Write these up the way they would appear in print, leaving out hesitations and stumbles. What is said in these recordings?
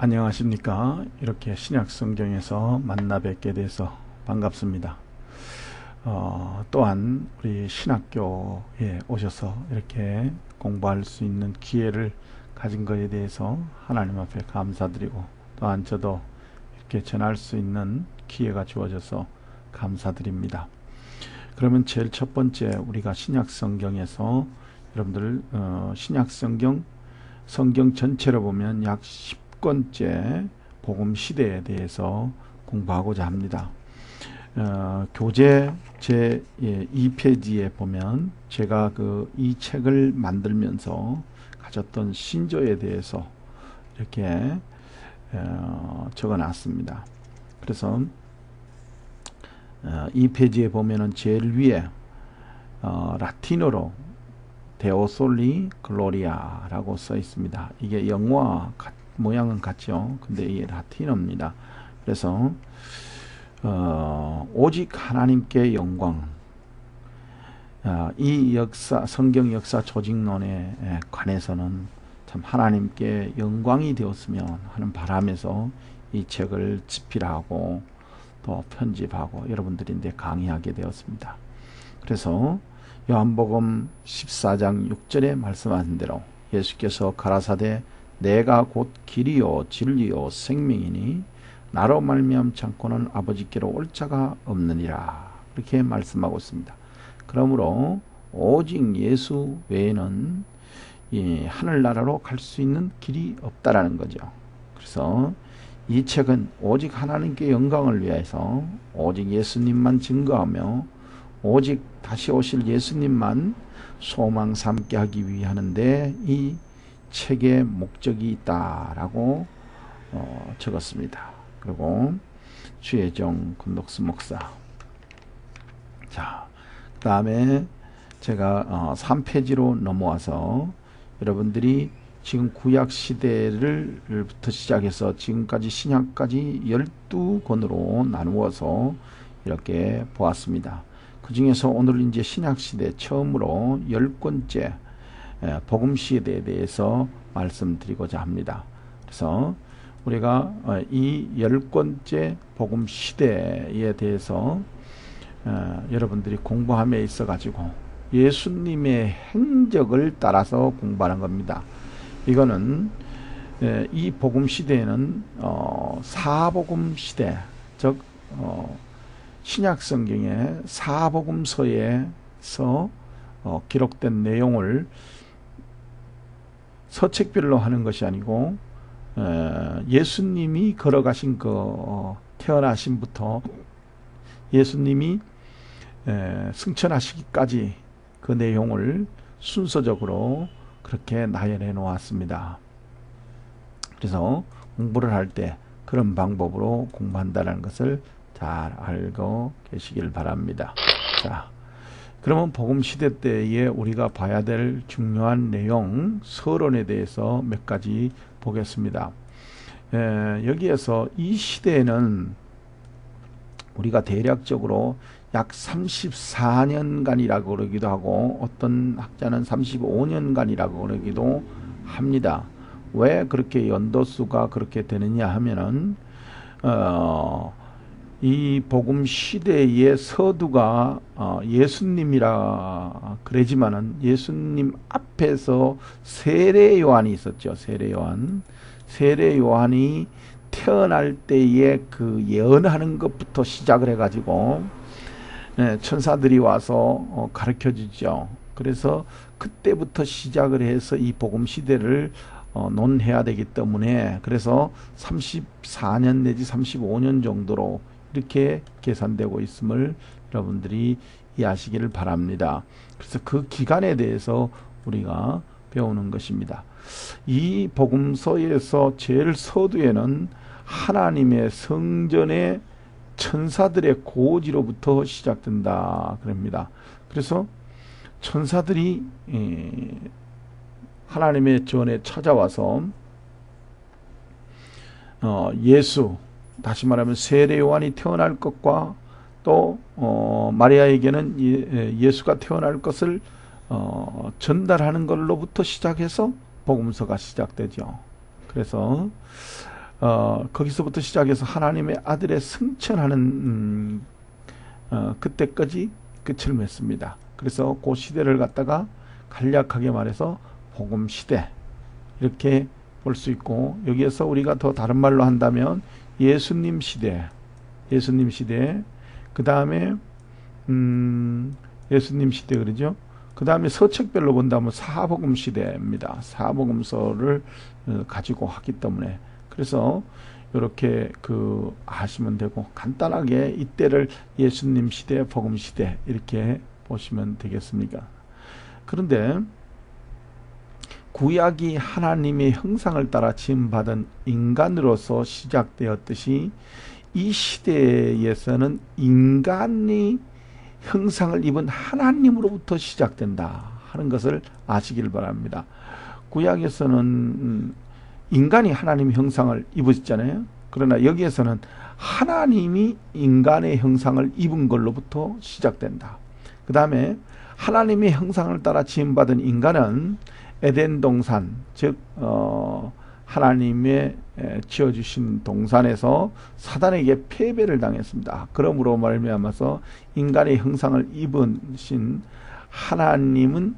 안녕하십니까. 이렇게 신약 성경에서 만나 뵙게 돼서 반갑습니다. 또한 우리 신학교에 오셔서 이렇게 공부할 수 있는 기회를 가진 것에 대해서 하나님 앞에 감사드리고, 또한 저도 이렇게 전할 수 있는 기회가 주어져서 감사드립니다. 그러면 제일 첫 번째, 우리가 신약 성경에서 여러분들 신약 성경 전체로 보면 약 10권째 복음 시대에 대해서 공부하고자 합니다. 교재 제 2페이지에 보면 제가 이 책을 만들면서 가졌던 신조에 대해서 이렇게 적어 놨습니다. 그래서 2페이지에 보면은 제일 위에 라틴어로 데오솔리 글로리아라고 써 있습니다. 이게 영어와 모양은 같죠. 근데 이게 라틴어입니다. 그래서 오직 하나님께 영광, 이 역사, 성경 역사 조직론에 관해서는 참 하나님께 영광이 되었으면 하는 바람에서 이 책을 집필하고 또 편집하고 여러분들인데 강의하게 되었습니다. 그래서 요한복음 14장 6절에 말씀하신 대로 예수께서 가라사대 내가 곧 길이요 진리요 생명이니 나로 말미암지 않고는 아버지께로 올 자가 없느니라, 이렇게 말씀하고 있습니다. 그러므로 오직 예수 외에는 이 하늘나라로 갈 수 있는 길이 없다라는 거죠. 그래서 이 책은 오직 하나님께 영광을 위해서 오직 예수님만 증거하며 오직 다시 오실 예수님만 소망 삼게 하기 위하는데 이 책의 목적이 있다라고 적었습니다. 그리고 주혜정 군독스 목사. 자, 그 다음에 제가 3페이지로 넘어와서 여러분들이 지금 구약 시대를부터 시작해서 지금까지 신약까지 12권으로 나누어서 이렇게 보았습니다. 그 중에서 오늘 이제 신약시대 처음으로 10권째 복음시대에 대해서 말씀드리고자 합니다. 그래서 우리가 이 10권째 복음시대에 대해서 여러분들이 공부함에 있어 가지고 예수님의 행적을 따라서 공부하는 겁니다. 이거는 이 복음시대에는 사복음시대, 즉 신약성경의 사복음서에서 기록된 내용을 서책별로 하는 것이 아니고 예수님이 걸어가신 태어나심부터 예수님이 승천하시기까지 그 내용을 순서적으로 그렇게 나열해 놓았습니다. 그래서 공부를 할 때 그런 방법으로 공부한다는 것을 잘 알고 계시길 바랍니다. 자, 그러면 복음시대 때에 우리가 봐야 될 중요한 내용, 서론에 대해서 몇 가지 보겠습니다. 여기에서 이 시대에는 우리가 대략적으로 약 34년간이라고 그러기도 하고 어떤 학자는 35년간이라고 그러기도 합니다. 왜 그렇게 연도수가 그렇게 되느냐 하면은 이 복음 시대의 서두가 예수님이라 그러지만은 예수님 앞에서 세례 요한이 있었죠. 세례 요한이 태어날 때에 그 예언하는 것부터 시작을 해가지고 천사들이 와서 가르쳐 주죠. 그래서 그때부터 시작을 해서 이 복음 시대를 논해야 되기 때문에 그래서 34년 내지 35년 정도로 이렇게 계산되고 있음을 여러분들이 이해하시기를 바랍니다. 그래서 그 기간에 대해서 우리가 배우는 것입니다. 이 복음서에서 제일 서두에는 하나님의 성전의 천사들의 고지로부터 시작된다 그럽니다. 그래서 천사들이 하나님의 전에 찾아와서 예수, 다시 말하면 세례 요한이 태어날 것과 또 마리아에게는 예수가 태어날 것을 전달하는 걸로부터 시작해서 복음서가 시작되죠. 그래서 거기서부터 시작해서 하나님의 아들의 승천하는 그때까지 끝을 맺습니다. 그래서 그 시대를 갖다가 간략하게 말해서 복음 시대 이렇게 볼 수 있고, 여기에서 우리가 더 다른 말로 한다면 예수님 시대, 그 다음에 예수님 시대 그러죠. 그 다음에 서책별로 본다면 사복음 시대입니다. 사복음서를 가지고 하기 때문에, 그래서 이렇게 하시면 되고, 간단하게 이때를 예수님 시대, 복음 시대 이렇게 보시면 되겠습니까? 그런데 구약이 하나님의 형상을 따라 지음받은 인간으로서 시작되었듯이 이 시대에서는 인간이 형상을 입은 하나님으로부터 시작된다 하는 것을 아시길 바랍니다. 구약에서는 인간이 하나님의 형상을 입으셨잖아요. 그러나 여기에서는 하나님이 인간의 형상을 입은 걸로부터 시작된다. 그 다음에 하나님의 형상을 따라 지음받은 인간은 에덴 동산, 즉 하나님의 지어주신 동산에서 사단에게 패배를 당했습니다. 그러므로 말미암아서 인간의 형상을 입으신 하나님은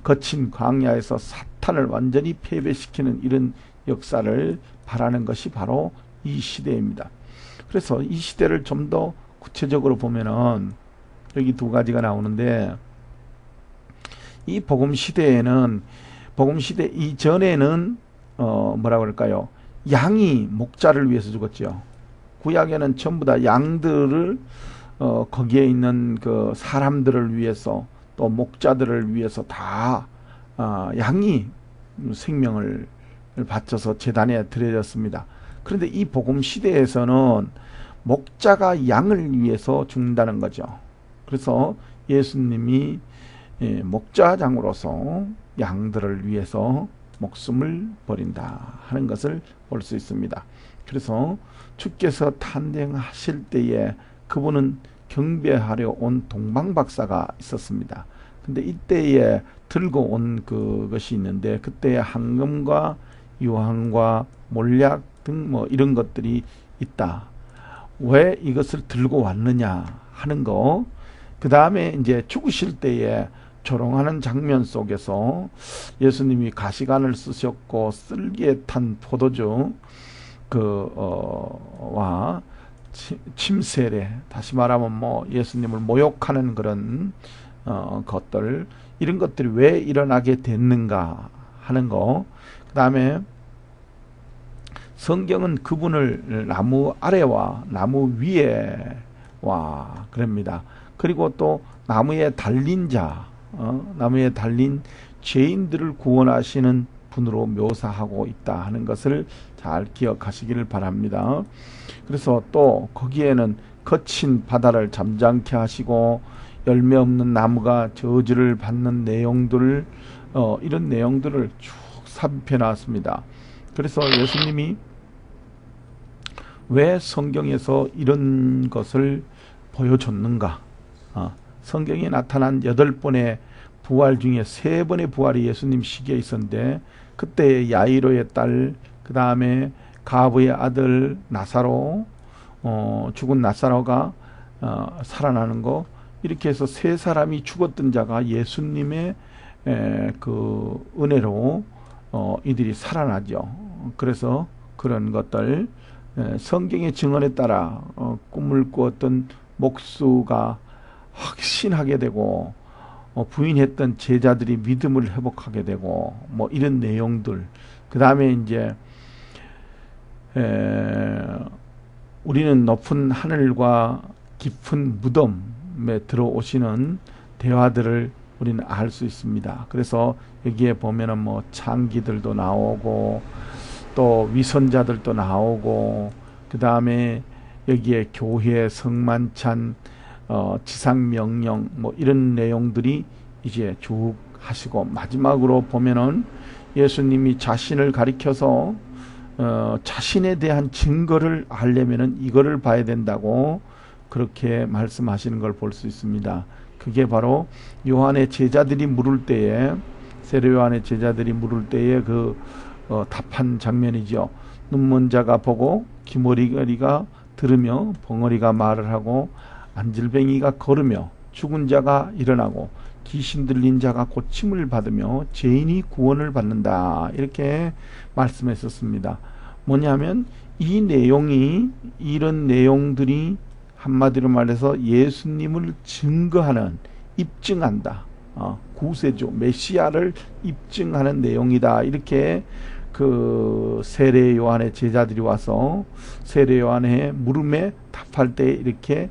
거친 광야에서 사탄을 완전히 패배시키는 이런 역사를 바라는 것이 바로 이 시대입니다. 그래서 이 시대를 좀 더 구체적으로 보면은 여기 두 가지가 나오는데, 이 복음 시대에는, 복음 시대 이전에는 뭐라고 할까요? 양이 목자를 위해서 죽었죠. 구약에는 전부 다 양들을 거기에 있는 그 사람들을 위해서, 또 목자들을 위해서 다 양이 생명을 바쳐서 제단에 드려졌습니다. 그런데 이 복음 시대에서는 목자가 양을 위해서 죽는다는 거죠. 그래서 예수님이 목자장으로서 양들을 위해서 목숨을 버린다 하는 것을 볼 수 있습니다. 그래서 주께서 탄생하실 때에 그분은 경배하려 온 동방박사가 있었습니다. 근데 이때에 들고 온 그것이 있는데, 그때에 황금과 유황과 몰약 등 뭐 이런 것들이 있다. 왜 이것을 들고 왔느냐 하는 거. 그 다음에 이제 죽으실 때에 조롱하는 장면 속에서 예수님이 가시관을 쓰셨고 쓸기에 탄 포도주 와 침세례, 다시 말하면 뭐 예수님을 모욕하는 그런 것들, 이런 것들이 왜 일어나게 됐는가 하는 거. 그 다음에 성경은 그분을 나무 아래와 나무 위에 와 그럽니다. 그리고 또 나무에 달린 자, 나무에 달린 죄인들을 구원하시는 분으로 묘사하고 있다 하는 것을 잘 기억하시기를 바랍니다. 그래서 또 거기에는 거친 바다를 잠잠케 하시고 열매 없는 나무가 저주를 받는 내용들을 이런 내용들을 쭉 삽입해 놨습니다. 그래서 예수님이 왜 성경에서 이런 것을 보여줬는가? 성경에 나타난 8번의 부활 중에 3번의 부활이 예수님 시기에 있었는데, 그때 야이로의 딸, 그 다음에 가브의 아들 나사로, 죽은 나사로가 살아나는 거, 이렇게 해서 3사람이 죽었던 자가 예수님의 그 은혜로 이들이 살아나죠. 그래서 그런 것들, 성경의 증언에 따라 꿈을 꾸었던 목수가 확신하게 되고, 부인했던 제자들이 믿음을 회복하게 되고, 뭐 이런 내용들. 그 다음에 이제 우리는 높은 하늘과 깊은 무덤에 들어오시는 대화들을 우리는 알 수 있습니다. 그래서 여기에 보면은 뭐 창기들도 나오고 또 위선자들도 나오고, 그 다음에 여기에 교회 성만찬, 지상명령 뭐 이런 내용들이 이제 쭉 하시고, 마지막으로 보면은 예수님이 자신을 가리켜서 자신에 대한 증거를 하려면은 이거를 봐야 된다고 그렇게 말씀하시는 걸 볼 수 있습니다. 그게 바로 요한의 제자들이 물을 때에, 세례 요한의 제자들이 물을 때에 그 답한 장면이죠. 눈먼 자가 보고 귀머리가 들으며 벙어리가 말을 하고 안질뱅이가 걸으며 죽은 자가 일어나고 귀신 들린 자가 고침을 받으며 죄인이 구원을 받는다. 이렇게 말씀했었습니다. 뭐냐면 이 내용이 이런 내용들이 한마디로 말해서 예수님을 증거하는 입증한다. 구세주 메시아를 입증하는 내용이다. 이렇게 그 세례 요한의 제자들이 와서 세례 요한의 물음에 답할 때 이렇게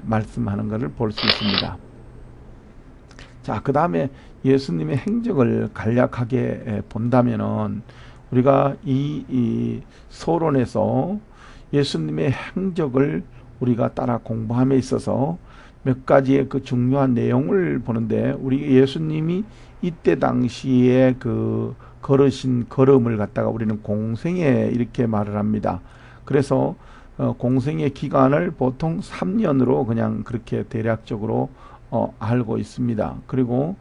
말씀하는 것을 볼 수 있습니다. 자, 그 다음에 예수님의 행적을 간략하게 본다면은 우리가 이 서론에서 예수님의 행적을 우리가 따라 공부함에 있어서 몇 가지의 그 중요한 내용을 보는데, 우리 예수님이 이때 당시에 그 걸으신 걸음을 갖다가 우리는 공생애 이렇게 말을 합니다. 그래서 공생의 기간을 보통 3년으로 그냥 그렇게 대략적으로 알고 있습니다. 그리고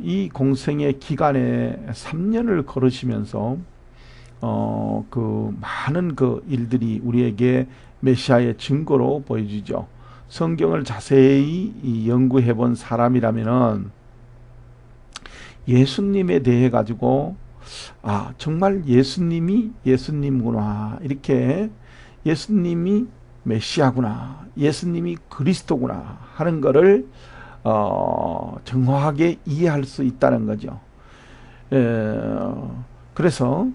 이 공생의 기간에 3년을 걸으시면서 그 많은 그 일들이 우리에게 메시아의 증거로 보여지죠. 성경을 자세히 연구해 본 사람이라면은 예수님에 대해 가지고 정말 예수님이 예수님구나, 이렇게 예수님이 메시아구나, 예수님이 그리스도구나 하는 것을 정확하게 이해할 수 있다는 거죠. 그래서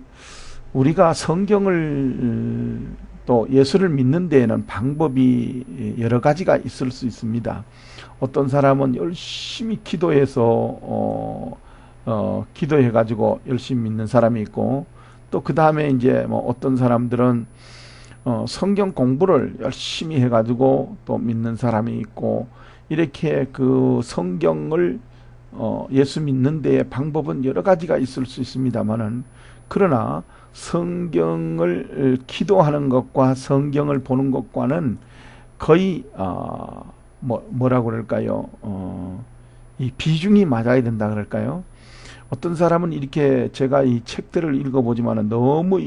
우리가 성경을 또 예수를 믿는 데에는 방법이 여러 가지가 있을 수 있습니다. 어떤 사람은 열심히 기도해서 기도해 가지고 열심히 믿는 사람이 있고, 또 그 다음에 이제 뭐 어떤 사람들은 성경 공부를 열심히 해 가지고 또 믿는 사람이 있고, 이렇게 그 성경을 예수 믿는 데의 방법은 여러 가지가 있을 수 있습니다만은, 그러나 성경을 기도하는 것과 성경을 보는 것과는 거의 뭐라고 그럴까요? 이 비중이 맞아야 된다 그럴까요? 어떤 사람은 이렇게 제가 이 책들을 읽어보지만은 너무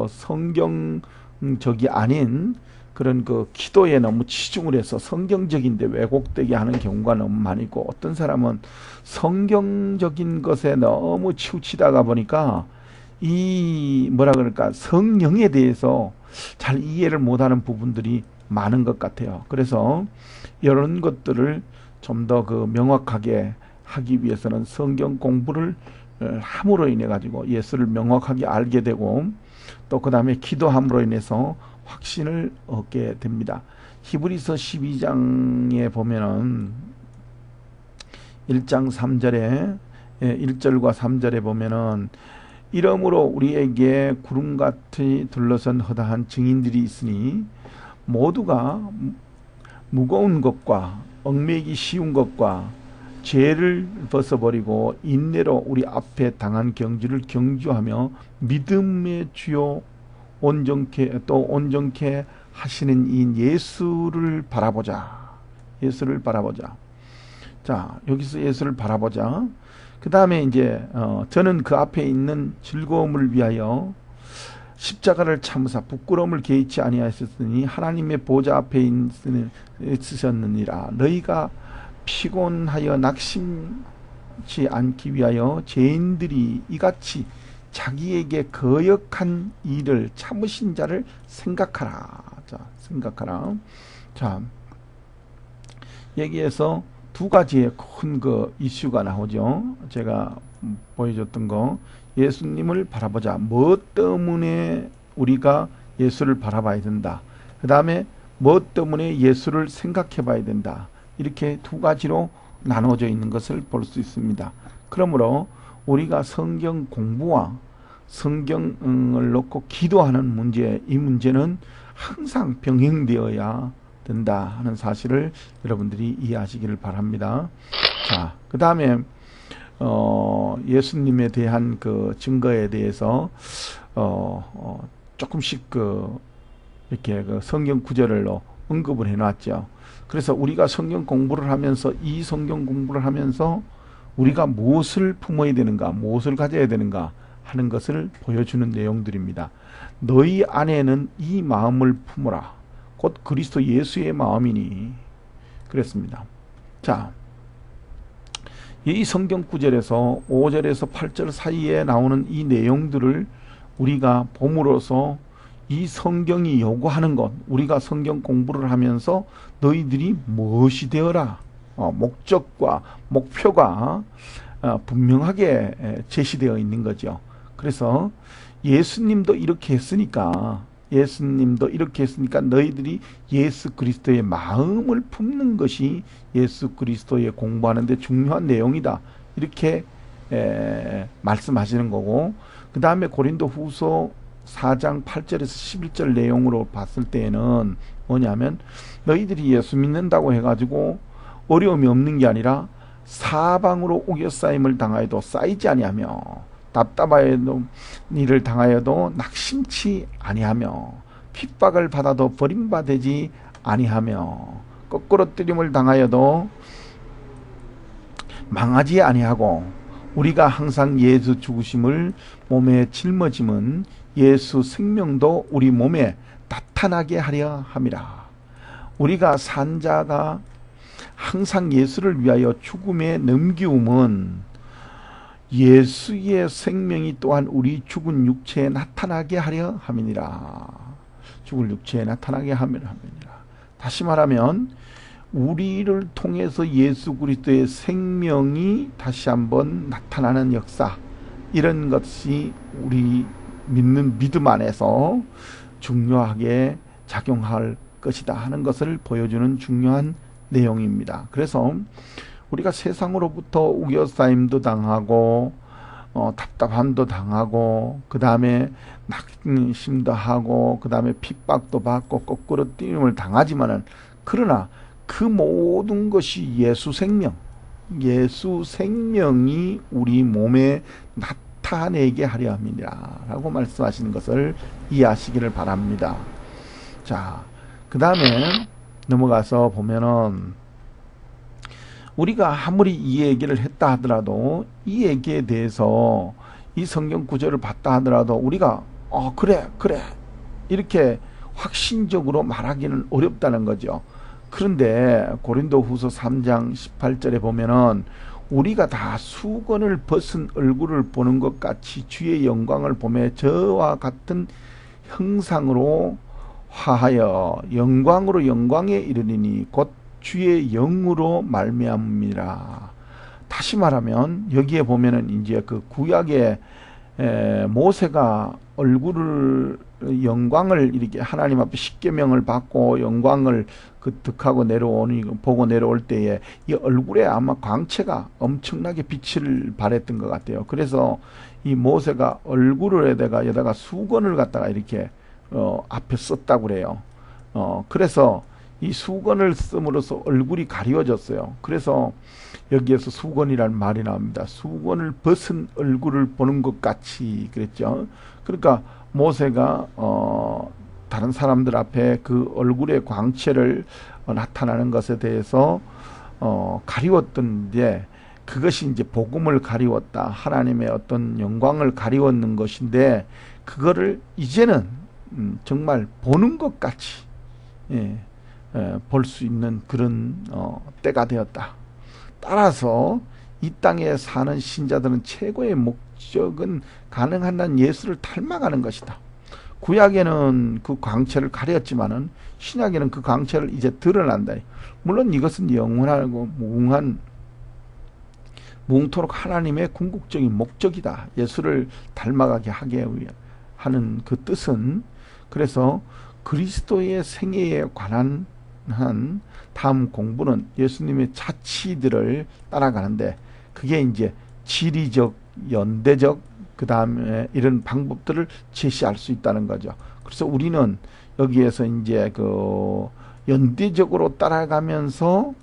성경적이 아닌 그런 그 기도에 너무 치중을 해서 성경적인데 왜곡되게 하는 경우가 너무 많이 있고, 어떤 사람은 성경적인 것에 너무 치우치다가 보니까 이 뭐라 그럴까, 성령에 대해서 잘 이해를 못하는 부분들이 많은 것 같아요. 그래서 이런 것들을 좀 더 그 명확하게 하기 위해서는 성경 공부를 함으로 인해 가지고 예수를 명확하게 알게 되고, 또 그 다음에 기도함으로 인해서 확신을 얻게 됩니다. 히브리서 12장에 보면은 1장 3절에 1절과 3절에 보면은 이러므로 우리에게 구름같이 둘러선 허다한 증인들이 있으니 모두가 무거운 것과 얽매이기 쉬운 것과 죄를 벗어버리고 인내로 우리 앞에 당한 경주를 경주하며 믿음의 주요 온전케 하시는 이 예수를 바라보자. 예수를 바라보자. 자, 여기서 예수를 바라보자. 그 다음에 이제 저는 그 앞에 있는 즐거움을 위하여 십자가를 참으사 부끄러움을 개의치 아니하셨으니 하나님의 보좌 앞에 있으셨느니라. 너희가 피곤하여 낙심치 않기 위하여 죄인들이 이같이 자기에게 거역한 일을 참으신 자를 생각하라. 자, 생각하라. 자, 여기에서 두 가지의 큰 그 이슈가 나오죠. 제가 보여줬던 거, 예수님을 바라보자. 무엇 때문에 우리가 예수를 바라봐야 된다. 그 다음에 무엇 때문에 예수를 생각해 봐야 된다. 이렇게 두 가지로 나눠져 있는 것을 볼 수 있습니다. 그러므로 우리가 성경 공부와 성경을 놓고 기도하는 문제, 이 문제는 항상 병행되어야 된다 하는 사실을 여러분들이 이해하시기를 바랍니다. 자, 그 다음에 예수님에 대한 그 증거에 대해서 조금씩 이렇게 그 성경 구절로 언급을 해놨죠. 그래서 우리가 성경 공부를 하면서, 이 성경 공부를 하면서 우리가 무엇을 품어야 되는가, 무엇을 가져야 되는가 하는 것을 보여주는 내용들입니다. 너희 안에는 이 마음을 품으라. 곧 그리스도 예수의 마음이니. 그랬습니다. 자, 이 성경 구절에서 5절에서 8절 사이에 나오는 이 내용들을 우리가 봄으로써 이 성경이 요구하는 것, 우리가 성경 공부를 하면서 너희들이 무엇이 되어라. 목적과 목표가 분명하게 제시되어 있는 거죠. 그래서 예수님도 이렇게 했으니까 너희들이 예수 그리스도의 마음을 품는 것이 예수 그리스도의 공부하는 데 중요한 내용이다. 이렇게 말씀하시는 거고, 그 다음에 고린도 후서 4장 8절에서 11절 내용으로 봤을 때에는 뭐냐면, 너희들이 예수 믿는다고 해가지고 어려움이 없는 게 아니라 사방으로 우겨싸임을 당하여도 쌓이지 아니하며, 답답하여도 일을 당하여도 낙심치 아니하며, 핍박을 받아도 버림받지 아니하며, 거꾸로뜨림을 당하여도 망하지 아니하고, 우리가 항상 예수 죽으심을 몸에 짊어짐은 예수 생명도 우리 몸에 나타나게 하려 함이라. 우리가 산 자가 항상 예수를 위하여 죽음에 넘기움은 예수의 생명이 또한 우리 죽은 육체에 나타나게 하려 함이니라. 죽을 육체에 나타나게 하려 함이니라. 다시 말하면 우리를 통해서 예수 그리스도의 생명이 다시 한번 나타나는 역사, 이런 것이 우리 믿는 믿음 안에서 중요하게 작용할 것이다 하는 것을 보여주는 중요한 내용입니다. 그래서 우리가 세상으로부터 우겨싸임도 당하고 답답함도 당하고, 그 다음에 낙심도 하고, 그 다음에 핍박도 받고 거꾸로 뛰임을 당하지만은, 그러나 그 모든 것이 예수 생명이 우리 몸에 나타내게 하려 합니다 라고 말씀하시는 것을 이해하시기를 바랍니다. 자, 그 다음에 넘어가서 보면은, 우리가 아무리 이 얘기를 했다 하더라도, 이 얘기에 대해서 이 성경 구절을 봤다 하더라도 우리가 그래 이렇게 확신적으로 말하기는 어렵다는 거죠. 그런데 고린도 후서 3장 18절에 보면은, 우리가 다 수건을 벗은 얼굴을 보는 것 같이 주의 영광을 보며 저와 같은 형상으로 화하여 영광으로 영광에 이르리니 곧 주의 영으로 말미암음이라. 다시 말하면 여기에 보면은 이제 그 구약의 모세가 얼굴을, 영광을 이렇게 하나님 앞에 십계명을 받고 영광을 득하고 보고 내려올 때에 이 얼굴에 아마 광채가 엄청나게 빛을 발했던 것 같아요. 그래서 이 모세가 여다가 수건을 갖다가 이렇게 앞에 썼다고 그래요. 그래서 이 수건을 씀으로써 얼굴이 가리워졌어요. 그래서 여기에서 수건이라는 말이 나옵니다. 수건을 벗은 얼굴을 보는 것 같이 그랬죠. 그러니까 모세가 다른 사람들 앞에 그 얼굴의 광채를 나타나는 것에 대해서 가리웠던데, 그것이 이제 복음을 가리웠다, 하나님의 어떤 영광을 가리웠는 것인데, 그거를 이제는 정말 보는 것 같이 볼 수 있는 그런 때가 되었다. 따라서 이 땅에 사는 신자들은 최고의 목적은 가능한 한 예수를 닮아가는 것이다. 구약에는 그 광채를 가렸지만은 신약에는 그 광채를 이제 드러난다. 물론 이것은 영원하고 무궁토록 하나님의 궁극적인 목적이다. 예수를 닮아가게 하게 하는 그 뜻은, 그래서 그리스도의 생애에 관한 다음 공부는 예수님의 자치들을 따라가는데, 그게 이제 지리적, 연대적, 그 다음에 이런 방법들을 제시할 수 있다는 거죠. 그래서 우리는 여기에서 이제 그 연대적으로 따라가면서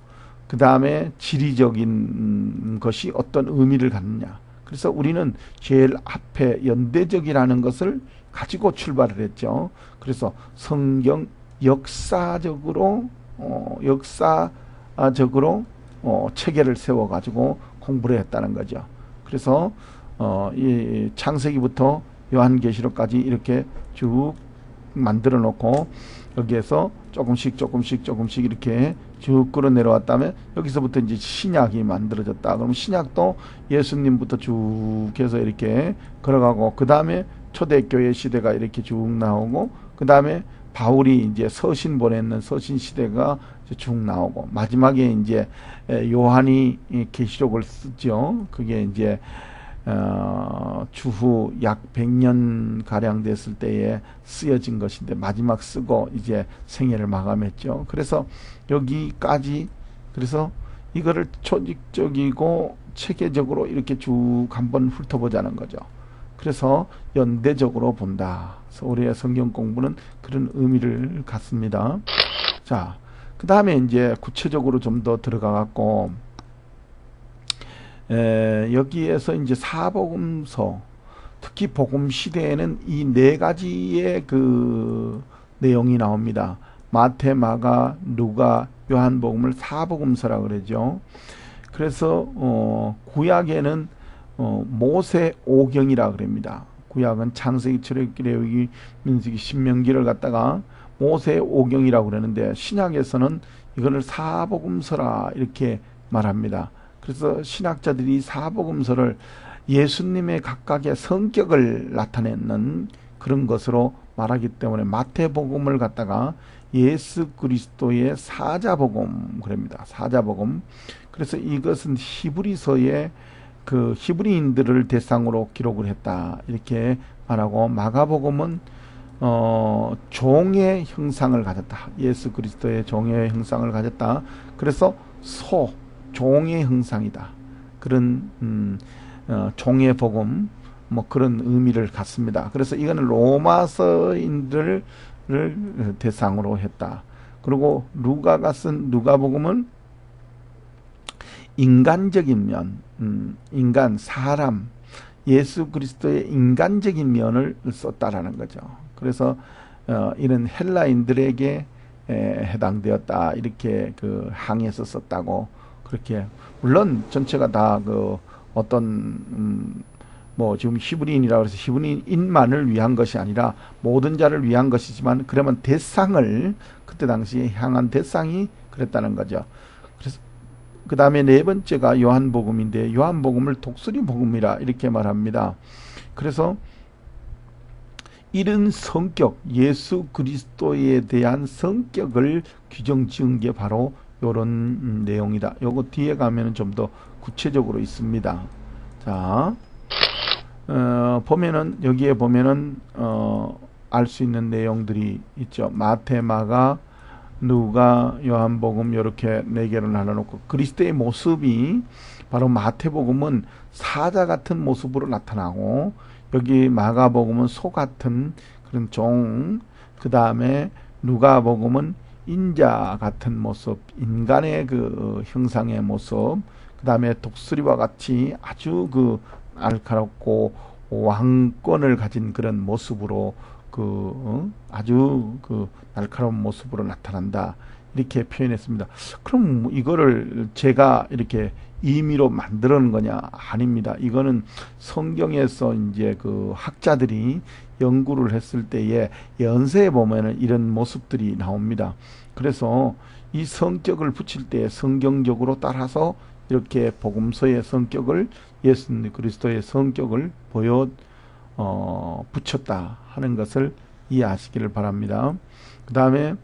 그 다음에 지리적인 것이 어떤 의미를 갖느냐. 그래서 우리는 제일 앞에 연대적이라는 것을 가지고 출발을 했죠. 그래서 성경 역사적으로 체계를 세워가지고 공부를 했다는 거죠. 그래서 이 창세기부터 요한계시록까지 이렇게 쭉 만들어 놓고 여기에서 조금씩 이렇게 쭉 끌어 내려왔다면 여기서부터 이제 신약이 만들어졌다. 그럼 신약도 예수님부터 쭉 해서 이렇게 걸어가고 그 다음에 초대교회 시대가 이렇게 쭉 나오고 그 다음에 바울이 이제 서신 보냈는 서신 시대가 쭉 나오고 마지막에 이제 요한이 계시록을 쓰죠. 그게 이제 주후 약 100년 가량 됐을 때에 쓰여진 것인데 마지막 쓰고 이제 생애를 마감했죠. 그래서 여기까지 그래서 이거를 조직적이고 체계적으로 이렇게 쭉 한번 훑어보자는 거죠. 그래서 연대적으로 본다. 그래서 우리의 성경 공부는 그런 의미를 갖습니다. 자, 그 다음에 이제 구체적으로 좀 더 들어가 갖고 여기에서 이제 사복음서 특히 복음 시대에는 이 네 가지의 그 내용이 나옵니다. 마태, 마가, 누가, 요한복음을 사복음서라 그러죠. 그래서 구약에는 모세 오경이라 그럽니다. 구약은 창세기, 출애굽기, 레위기, 민수기, 신명기를 갖다가 모세 오경이라고 그러는데 신약에서는 이거를 사복음서라 이렇게 말합니다. 그래서 신학자들이 사복음서를 예수님의 각각의 성격을 나타내는 그런 것으로 말하기 때문에 마태복음을 갖다가 예수 그리스도의 사자복음 그럽니다. 사자복음. 그래서 이것은 히브리서의 그 히브리인들을 대상으로 기록을 했다 이렇게 말하고 마가복음은 종의 형상을 가졌다. 예수 그리스도의 종의 형상을 가졌다. 그래서 종의 형상이다. 그런 종의 복음 뭐 그런 의미를 갖습니다. 그래서 이거는 로마서인들을 대상으로 했다. 그리고 누가가 쓴 누가복음은 인간적인 면, 인간, 사람, 예수 그리스도의 인간적인 면을 썼다라는 거죠. 그래서 이런 헬라인들에게 해당되었다 이렇게 그 항해서 썼다고 그렇게 물론 전체가 다 그 어떤 뭐 지금 히브리인이라고 해서 히브리인만을 위한 것이 아니라 모든 자를 위한 것이지만 그러면 대상을 그때 당시에 향한 대상이 그랬다는 거죠. 그래서 그 다음에 네 번째가 요한복음인데 요한복음을 독수리복음이라 이렇게 말합니다. 그래서 이런 성격, 예수 그리스도에 대한 성격을 규정 지은 게 바로 요런 내용이다. 요거 뒤에 가면은 좀 더 구체적으로 있습니다. 자, 보면은 여기에 보면은 알 수 있는 내용들이 있죠. 마태, 마가, 누가, 요한복음 이렇게 네 개를 나눠놓고 그리스도의 모습이 바로 마태복음은 사자 같은 모습으로 나타나고 여기 마가복음은 소 같은 그런 종, 그 다음에 누가복음은 인자 같은 모습, 인간의 그 형상의 모습, 그 다음에 독수리와 같이 아주 그 날카롭고 왕권을 가진 그런 모습으로 아주 그 날카로운 모습으로 나타난다 이렇게 표현했습니다. 그럼 이거를 제가 이렇게 임의로 만들어 놓은 거냐? 아닙니다. 이거는 성경에서 이제 그 학자들이 연구를 했을 때에 연세에 보면은 이런 모습들이 나옵니다. 그래서 이 성격을 붙일 때 성경적으로 따라서 이렇게 복음서의 성격을 예수 그리스도의 성격을 붙였다 하는 것을 이해하시기를 바랍니다. 그 다음에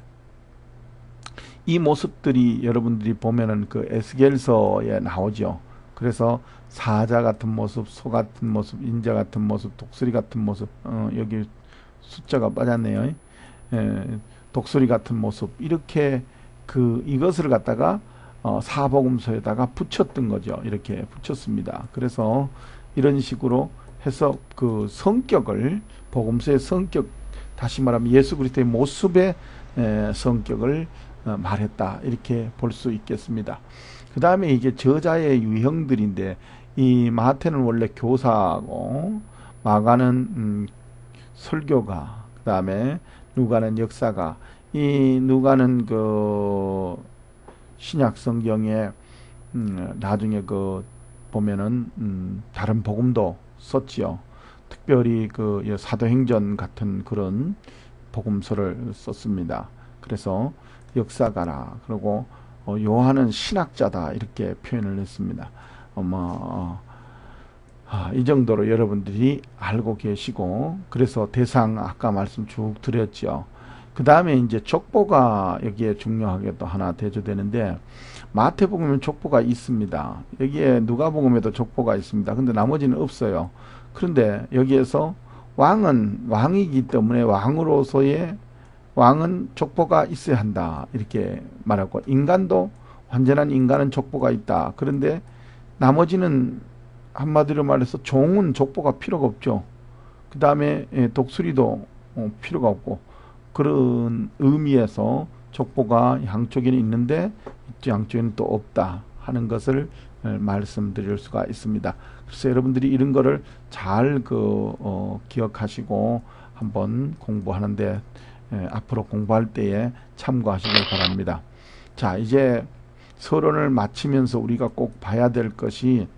이 모습들이 여러분들이 보면은 그 에스겔서에 나오죠. 그래서 사자 같은 모습, 소 같은 모습, 인자 같은 모습, 독수리 같은 모습, 여기 숫자가 빠졌네요. 독수리 같은 모습, 이렇게 이것을 갖다가 사복음서에다가 붙였던 거죠. 이렇게 붙였습니다. 그래서 이런 식으로 해서 그 성격을, 복음서의 성격, 다시 말하면 예수 그리스도의 모습의 성격을 말했다 이렇게 볼 수 있겠습니다. 그 다음에 이게 저자의 유형들인데 이 마태는 원래 교사고 마가는 설교가, 그 다음에 누가는 역사가, 이 누가는 그 신약 성경에 나중에 그 보면은 다른 복음도 썼지요. 특별히 그 사도행전 같은 그런 복음서를 썼습니다. 그래서 역사가라, 그리고 요한은 신학자다, 이렇게 표현을 했습니다. 이 정도로 여러분들이 알고 계시고, 그래서 대상 아까 말씀 쭉 드렸죠. 그 다음에 이제 족보가 여기에 중요하게 또 하나 대조되는데, 마태복음에는 족보가 있습니다. 여기에 누가복음에도 족보가 있습니다. 근데 나머지는 없어요. 그런데 여기에서 왕은 왕이기 때문에 왕으로서의 왕은 족보가 있어야 한다, 이렇게 말하고, 인간도 완전한 인간은 족보가 있다. 그런데 나머지는 한마디로 말해서 종은 족보가 필요가 없죠. 그 다음에 독수리도 필요가 없고, 그런 의미에서 족보가 양쪽에는 있는데 양쪽에는 또 없다 하는 것을 말씀드릴 수가 있습니다. 그래서 여러분들이 이런 거를 잘 기억하시고 한번 공부하는데 앞으로 공부할 때에 참고하시길 바랍니다. 자, 이제 서론을 마치면서 우리가 꼭 봐야 될 것이,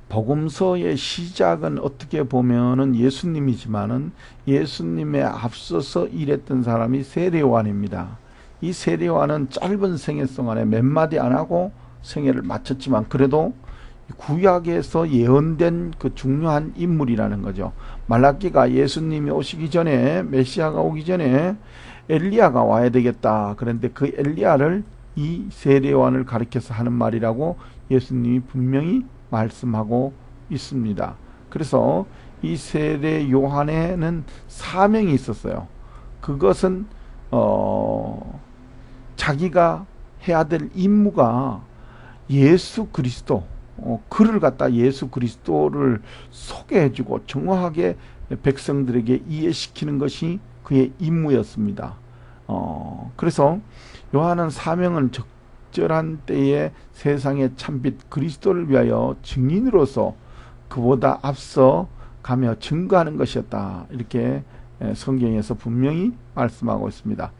복음서의 시작은 어떻게 보면은 예수님이지만은 예수님에 앞서서 일했던 사람이 세례요한입니다. 이 세례요한은 짧은 생애성 안에 몇 마디 안 하고 생애를 마쳤지만 그래도 구약에서 예언된 그 중요한 인물이라는 거죠. 말라기가 예수님이 오시기 전에, 메시아가 오기 전에 엘리야가 와야 되겠다. 그런데 그 엘리야를 이 세례요한을 가리켜서 하는 말이라고 예수님이 분명히 말씀하고 있습니다. 그래서 이 세례 요한에는 사명이 있었어요. 그것은 자기가 해야 될 임무가 예수 그리스도, 그를 갖다 예수 그리스도를 소개해주고 정확하게 백성들에게 이해시키는 것이 그의 임무였습니다. 그래서 요한은 사명은 적절한 때에 세상의 참빛 그리스도를 위하여 증인으로서 그보다 앞서 가며 증거하는 것이었다, 이렇게 성경에서 분명히 말씀하고 있습니다.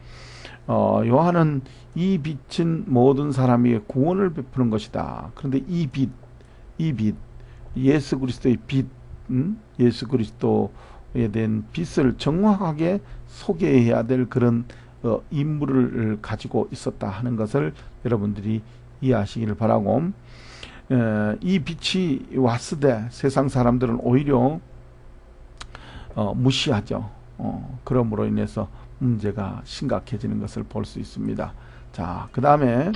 요한은 이 빛은 모든 사람에게 구원을 베푸는 것이다. 그런데 이 빛, 예수 그리스도의 빛, 예수 그리스도에 대한 빛을 정확하게 소개해야 될 그런 임무를 가지고 있었다 하는 것을 여러분들이 이해하시기를 바라고, 이 빛이 왔으되 세상 사람들은 오히려 무시하죠. 그러므로 인해서 문제가 심각해지는 것을 볼 수 있습니다. 자, 그 다음에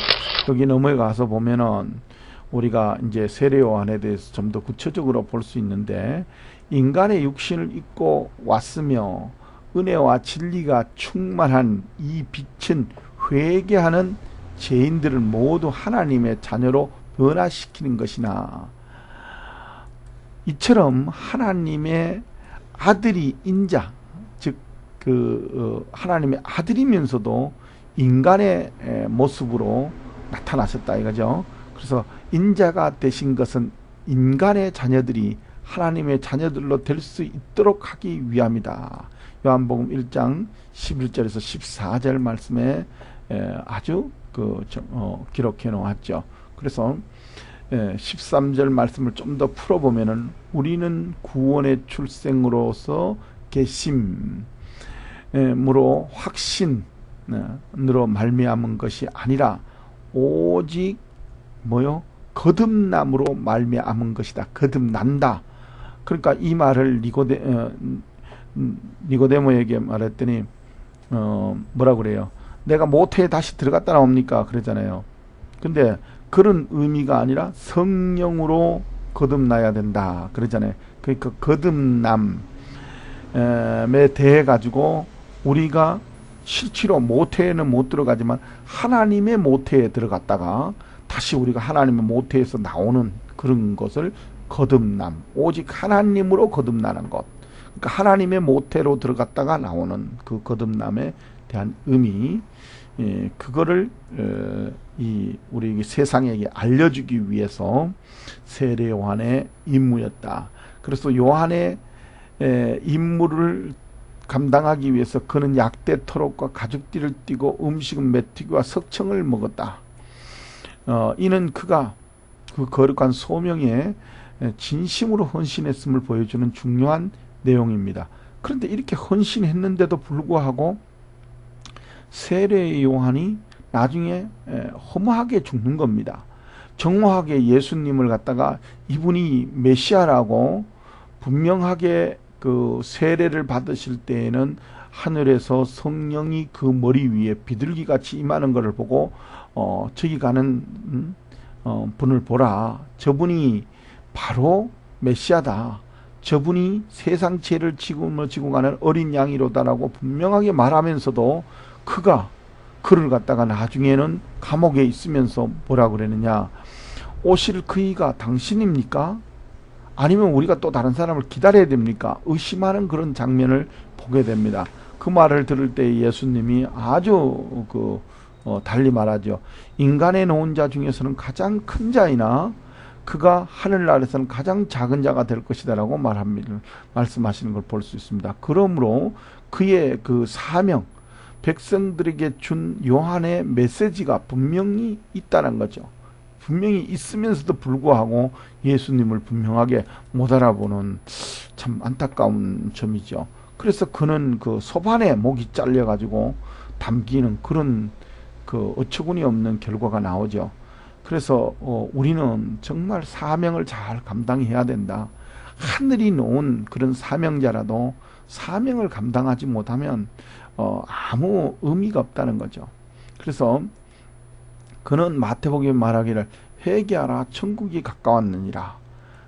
여기 넘어가서 보면은 우리가 이제 세례요한에 대해서 좀 더 구체적으로 볼 수 있는데, 인간의 육신을 입고 왔으며 은혜와 진리가 충만한 이 빛은 회개하는 죄인들을 모두 하나님의 자녀로 변화시키는 것이나, 이처럼 하나님의 아들이 인자, 즉 하나님의 아들이면서도 인간의 모습으로 나타나셨다 이거죠. 그래서 인자가 되신 것은 인간의 자녀들이 하나님의 자녀들로 될 수 있도록 하기 위함이다. 요한복음 1장 11절에서 14절 말씀에 아주 기록해 놓았죠. 그래서 13절 말씀을 좀 더 풀어보면은, 우리는 구원의 출생으로서 계심으로 확신으로 말미암은 것이 아니라 오직 거듭남으로 말미암은 것이다. 거듭난다. 그러니까 이 말을 니고데모에게 말했더니 뭐라 그래요? 내가 모태에 다시 들어갔다 나옵니까? 그러잖아요. 근데 그런 의미가 아니라 성령으로 거듭나야 된다 그러잖아요. 그러니까 거듭남에 대해 가지고 우리가 실제로 모태에는 못 들어가지만 하나님의 모태에 들어갔다가 다시 우리가 하나님의 모태에서 나오는 그런 것을 거듭남, 오직 하나님으로 거듭나는 것, 그러니까 하나님의 모태로 들어갔다가 나오는 그 거듭남에 대한 의미, 그거를 우리 세상에게 알려주기 위해서 세례 요한의 임무였다. 그래서 요한의 임무를 감당하기 위해서 그는 약대 토록과 가죽띠를 띠고 음식은 메뚜기와 석청을 먹었다. 이는 그가 그 거룩한 소명에 진심으로 헌신했음을 보여주는 중요한 내용입니다. 그런데 이렇게 헌신했는데도 불구하고 세례 요한이 나중에 허무하게 죽는 겁니다. 정확하게 예수님을 갖다가 이분이 메시아라고 분명하게 그 세례를 받으실 때에는 하늘에서 성령이 그 머리 위에 비둘기같이 임하는 것을 보고 저기 가는 분을 보라. 저분이 바로 메시아다. 저분이 세상 죄를 지고 가는 어린 양이로다라고 분명하게 말하면서도 그를 갖다가 나중에는 감옥에 있으면서 뭐라 그러느냐, 오실 그이가 당신입니까? 아니면 우리가 또 다른 사람을 기다려야 됩니까? 의심하는 그런 장면을 보게 됩니다. 그 말을 들을 때 예수님이 아주 달리 말하죠. 인간의 놓은 자 중에서는 가장 큰 자이나 그가 하늘나라에서는 가장 작은 자가 될 것이다 라고 말씀하시는 걸 볼 수 있습니다. 그러므로 그의 그 사명, 백성들에게 준 요한의 메시지가 분명히 있다는 거죠. 분명히 있으면서도 불구하고 예수님을 분명하게 못 알아보는 참 안타까운 점이죠. 그래서 그는 그 소반에 목이 잘려가지고 담기는 그런 그 어처구니 없는 결과가 나오죠. 그래서 우리는 정말 사명을 잘 감당해야 된다. 하늘이 놓은 그런 사명자라도 사명을 감당하지 못하면 아무 의미가 없다는 거죠. 그래서 그는 마태복음에 말하기를 회개하라 천국이 가까웠느니라.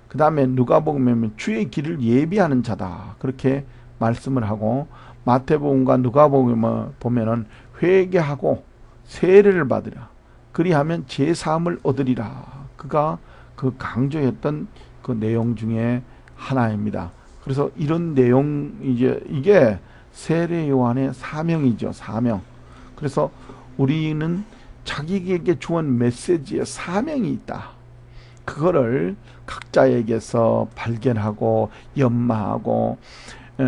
그 다음에 누가복음에 주의 길을 예비하는 자다 그렇게 말씀을 하고, 마태복음과 누가복음을 보면은 회개하고 세례를 받으라 그리하면 제사함을 얻으리라. 그가 그 강조했던 그 내용 중에 하나입니다. 그래서 이런 내용, 이게 세례 요한의 사명이죠. 사명. 그래서 우리는 자기에게 주은 메시지에 사명이 있다. 그거를 각자에게서 발견하고 연마하고,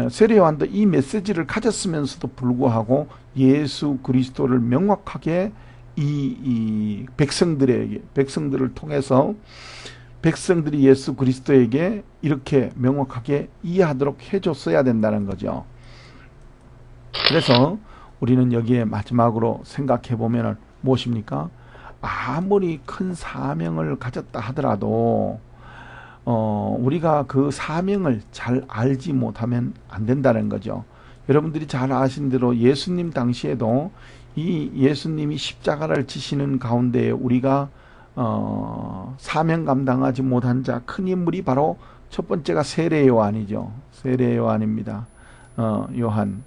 세례 요한도 이 메시지를 가졌으면서도 불구하고 예수 그리스도를 명확하게 이 백성들을 통해서 백성들이 예수 그리스도에게 이렇게 명확하게 이해하도록 해줬어야 된다는 거죠. 그래서 우리는 여기에 마지막으로 생각해 보면은 무엇입니까? 아무리 큰 사명을 가졌다 하더라도 우리가 그 사명을 잘 알지 못하면 안 된다는 거죠. 여러분들이 잘 아신 대로 예수님 당시에도 이 예수님이 십자가를 지시는 가운데 우리가 사명 감당하지 못한 자 큰 인물이 바로 첫 번째가 세례 요한이죠. 세례 요한입니다. 요한,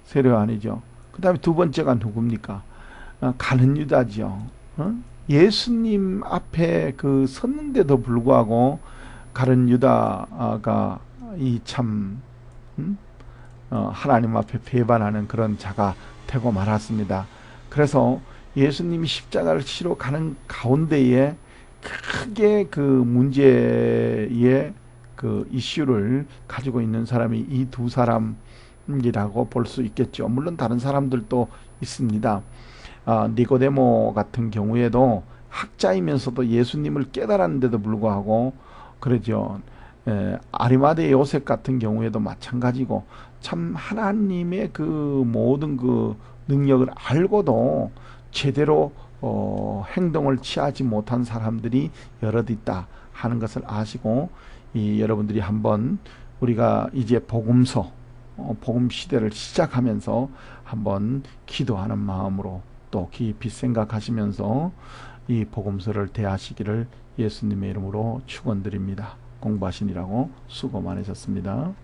세례 요한이죠. 그 다음에 두 번째가 누굽니까? 가룟 유다죠. 예수님 앞에 섰는데도 불구하고 가룟 유다가 이 참 하나님 앞에 배반하는 그런 자가 되고 말았습니다. 그래서 예수님이 십자가를 치러 가는 가운데에 크게 그 문제의 그 이슈를 가지고 있는 사람이 이 두 사람이라고 볼 수 있겠죠. 물론 다른 사람들도 있습니다. 니고데모 같은 경우에도 학자이면서도 예수님을 깨달았는데도 불구하고 그러죠. 아리마대 요셉 같은 경우에도 마찬가지고, 참 하나님의 그 모든 그 능력을 알고도 제대로 행동을 취하지 못한 사람들이 여럿 있다 하는 것을 아시고, 여러분들이 한번 우리가 이제 복음서, 복음 시대를 시작하면서 한번 기도하는 마음으로 또 깊이 생각하시면서 이 복음서를 대하시기를 예수님의 이름으로 축원드립니다. 공부하시느라고 수고 많으셨습니다.